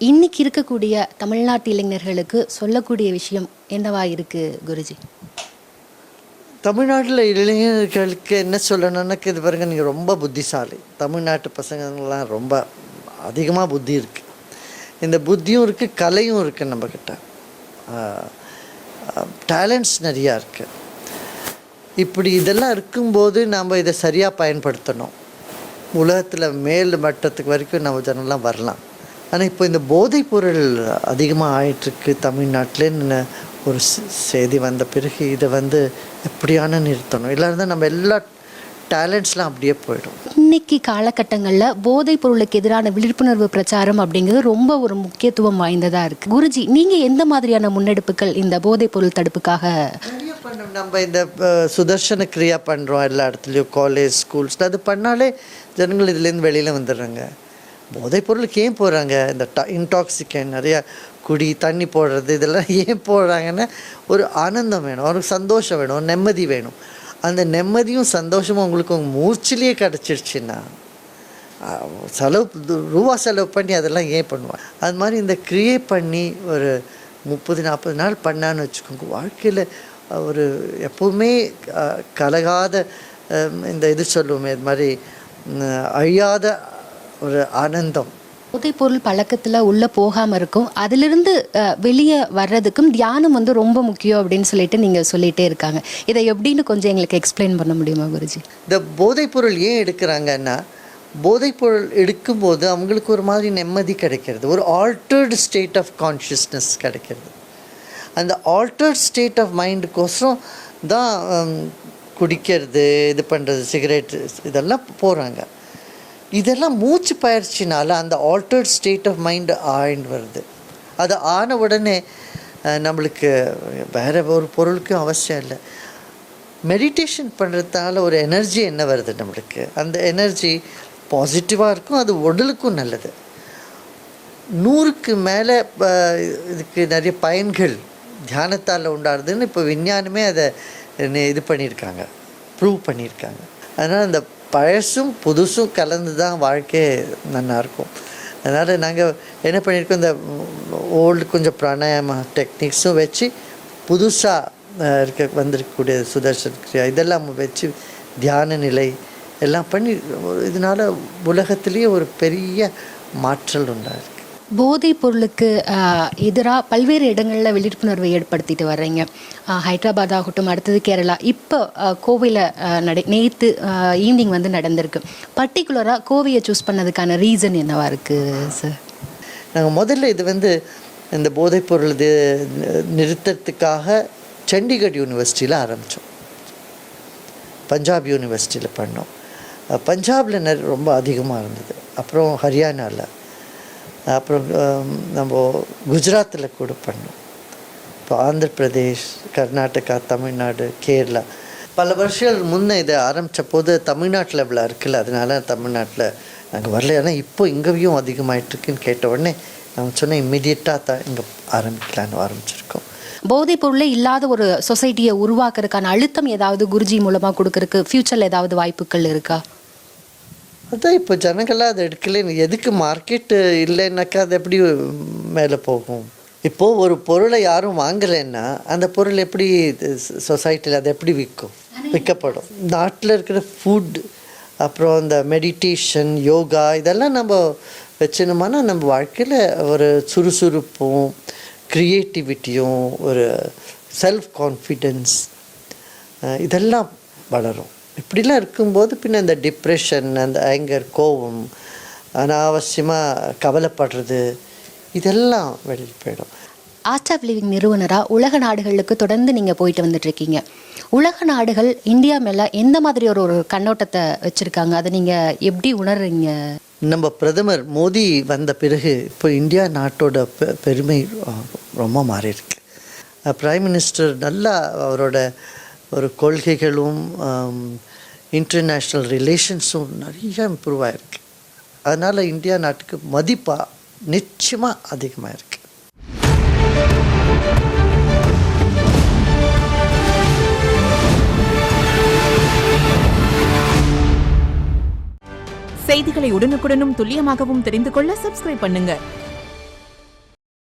இன்னைக்கு இருக்கக்கூடிய தமிழ்நாட்டு இளைஞர்களுக்கு சொல்லக்கூடிய விஷயம் என்னவா இருக்கு குருஜி? தமிழ்நாட்டில் இளைஞர்களுக்கு என்ன சொல்லணும்னா, இது பாருங்க, நீங்கள் ரொம்ப புத்திசாலி. தமிழ்நாட்டு பசங்கள்லாம் ரொம்ப அதிகமாக புத்தி இருக்குது. இந்த புத்தியும் இருக்குது, கலையும் இருக்குது, நம்மக்கிட்ட டேலண்ட்ஸ் நிறையா இருக்குது. இப்படி இதெல்லாம் இருக்கும்போது நம்ம இதை சரியாக பயன்படுத்தணும். உலகத்தில் மேல் மட்டத்துக்கு வரைக்கும் நம்ம ஜனம்லாம் வரலாம். ஆனால் இப்போ இந்த போதைப் பொருள் அதிகமாக ஆயிட்டுருக்கு தமிழ்நாட்டிலேன்னு ஒரு செய்தி வந்த பிறகு இதை எப்படியான நிறுத்தணும். இல்லாத நம்ம எல்லா டேலண்ட்ஸ்லாம் அப்படியே போயிடும். இன்னைக்கு காலகட்டங்களில் போதைப் பொருளுக்கு எதிரான விழிப்புணர்வு பிரச்சாரம் அப்படிங்கிறது ரொம்ப ஒரு முக்கியத்துவம் வாய்ந்ததாக இருக்குது. குருஜி, நீங்கள் எந்த மாதிரியான முன்னெடுப்புகள் இந்த போதைப் பொருள் தடுப்புக்காக நிறைய பண்ணோம்? நம்ம இந்த சுதர்சன கிரியா பண்ணுறோம் எல்லா இடத்துலையும், காலேஜ், ஸ்கூல்ஸ். அது பண்ணாலே ஜனங்கள் இதுலேருந்து வெளியில் வந்துடுறாங்க. போதைப் பொருளுக்கு ஏன் போகிறாங்க? இந்த இன்டாக்சிகன் நிறையா குடி, தண்ணி போடுறது, இதெல்லாம் ஏன் போடுறாங்கன்னா ஒரு ஆனந்தம் வேணும், அவருக்கு சந்தோஷம் வேணும், ஒரு நிம்மதி வேணும். அந்த நிம்மதியும் சந்தோஷமும் உங்களுக்கு உங்கள் மூச்சிலேயே கிடச்சிருச்சுன்னா ரூபா செலவு பண்ணி அதெல்லாம் ஏன் பண்ணுவாங்க? அது மாதிரி இந்த கிரியேட் பண்ணி ஒரு 30-40 நாள் பண்ணான்னு வச்சுக்கோங்க, வாழ்க்கையில் ஒரு எப்போவுமே கலகாத இந்த இது சொல்லுவோமே, இது மாதிரி அழியாத ஒரு ஆனந்தம். போதைப் பொருள் பழக்கத்தில் உள்ளே போகாமல் இருக்கும், அதிலிருந்து வெளியே வர்றதுக்கும் தியானம் ரொம்ப முக்கியம் அப்படின்னு நீங்கள் சொல்லிகிட்டே இருக்காங்க. இதை எப்படின்னு கொஞ்சம் எங்களுக்கு எக்ஸ்பிளைன் பண்ண முடியுமா குருஜி? இந்த போதைப் பொருள் ஏன் எடுக்கிறாங்கன்னா, போதைப் பொருள் எடுக்கும்போது அவங்களுக்கு ஒரு மாதிரி நிம்மதி கிடைக்கிறது, ஒரு ஆல்டர்டு ஸ்டேட் ஆஃப் கான்ஷியஸ்னஸ் கிடைக்கிறது. அந்த ஆல்டர்ட் ஸ்டேட் ஆஃப் மைண்டுக்கோசரம் தான் குடிக்கிறது, இது பண்ணுறது, சிகரெட் இதெல்லாம் போகிறாங்க. இதெல்லாம் மூச்சு பயிற்சினால் அந்த ஆல்டர்ட் ஸ்டேட் ஆஃப் மைண்டு ஆயின்னு வருது. அது ஆன உடனே நம்மளுக்கு வேறு ஒரு பொருளுக்கும் அவசியம் இல்லை. மெடிடேஷன் பண்ணுறதுனால ஒரு எனர்ஜி என்ன வருது நம்மளுக்கு, அந்த எனர்ஜி பாசிட்டிவாக இருக்கும், அது உடலுக்கும் நல்லது. 100க்கு மேலே இதுக்கு நிறைய பயன்கள் தியானத்தால் உண்டாடுதுன்னு இப்போ விஞ்ஞானமே அதை இது பண்ணியிருக்காங்க, ப்ரூவ் பண்ணியிருக்காங்க. அதனால் அந்த பழசும் புதுசும் கலந்து தான் வாழ்க்கையே நல்லாயிருக்கும். அதனால் நாங்கள் என்ன பண்ணியிருக்கோம், இந்த ஓல்டு கொஞ்சம் பிராணாயாம டெக்னிக்ஸும் வச்சு புதுசாக வந்திருக்கக்கூடிய சுதர்சன் கிரியா இதெல்லாம் வச்சு தியான நிலை எல்லாம் பண்ணி இதனால் உலகத்துலேயே ஒரு பெரிய மாற்றல் உண்டாயிருக்கு. போதைப் பொருளுக்கு எதிராக பல்வேறு இடங்களில் விழிப்புணர்வை ஏற்படுத்திட்டு வர்றீங்க. ஹைதராபாத் ஆகட்டும், அடுத்தது கேரளா, இப்போ கோவையில் நேற்று ஈவினிங் நடந்திருக்கு. பர்டிகுலராக கோவையை சூஸ் பண்ணதுக்கான ரீசன் என்னவா இருக்குது சார்? நாங்கள் முதல்ல இது இந்த போதைப் பொருள் நிறுத்தத்துக்காக சண்டிகர் யூனிவர்சிட்டியில் ஆரம்பித்தோம், பஞ்சாப் யூனிவர்சிட்டியில் பண்ணோம். பஞ்சாபில் ரொம்ப அதிகமாக இருந்தது, அப்புறம் ஹரியானாவில், அப்புறம் நம்ம குஜராத்தில் கூட பண்ணோம், இப்போ ஆந்திர பிரதேஷ், கர்நாடகா, தமிழ்நாடு, கேரளா. பல வருஷங்கள் முன்னே இதை ஆரம்பித்த போது தமிழ்நாட்டில் இவ்வளோ இருக்குல்ல, அதனால தமிழ்நாட்டில் நாங்கள் வரல. ஆனால் இப்போ இங்கேயும் அதிகமாகிட்டுருக்குன்னு கேட்ட உடனே நாங்கள் சொன்னால் இம்மிடியட்டாக தான் இங்கே ஆரம்பிக்கலான்னு ஆரம்பிச்சிருக்கோம். போதைப் பொருளே இல்லாத ஒரு சொசைட்டியை உருவாக்குறதுக்கான அழுத்தம் ஏதாவது குருஜி மூலமாக கொடுக்கறதுக்கு ஃப்யூச்சரில் ஏதாவது வாய்ப்புகள் இருக்கா? அதான் இப்போ ஜனங்களாக அதை எடுக்கல. எதுக்கு மார்க்கெட்டு இல்லைன்னாக்கா அது எப்படி மேலே போகும்? இப்போது ஒரு பொருளை யாரும் வாங்கலைன்னா அந்த பொருள் எப்படி சொசைட்டியில் அதை எப்படி விற்கப்படும்? நாட்டில் இருக்கிற ஃபுட், அப்புறம் இந்த மெடிடேஷன், யோகா இதெல்லாம் நம்ம வச்சுனோம்னா நம்ம வாழ்க்கையில் ஒரு சுறுசுறுப்பும் க்ரியேட்டிவிட்டியும் ஒரு செல்ஃப் கான்ஃபிடென்ஸ் இதெல்லாம் வளரும். இப்படிலாம் இருக்கும்போது பின்ன இந்த டிப்ரெஷன், அந்த ஆங்கர், கோபம், அனாவசியமாக கவலைப்படுறது இதெல்லாம் வெளியில் போயிடும். ஆர்ட் ஆஃப் லிவிங் நிறுவனராக உலக நாடுகளுக்கு தொடர்ந்து நீங்கள் போயிட்டு வந்துட்டுருக்கீங்க. உலக நாடுகள் இந்தியா மேலே எந்த மாதிரி ஒரு கண்ணோட்டத்தை வச்சுருக்காங்க, அதை நீங்கள் எப்படி உணர்றீங்க? நம்ம பிரதமர் மோடி வந்த பிறகு இப்போ இந்தியா நாட்டோட பெருமை ரொம்ப மாறியிருக்கு. பிரைம் மினிஸ்டர் நல்லா அவரோட ஒரு கொள்கைகளும் இன்டர்நேஷ்னல் ரிலேஷன்ஸும் நிறைய இம்ப்ரூவ் ஆகிருக்கு. அதனால் இந்தியா நாட்டுக்கு மதிப்பாக நிச்சயமாக அதிகமாக இருக்குது. செய்திகளை உடனுக்குடனும் துல்லியமாகவும் தெரிந்து கொள்ள சப்ஸ்கிரைப் பண்ணுங்க.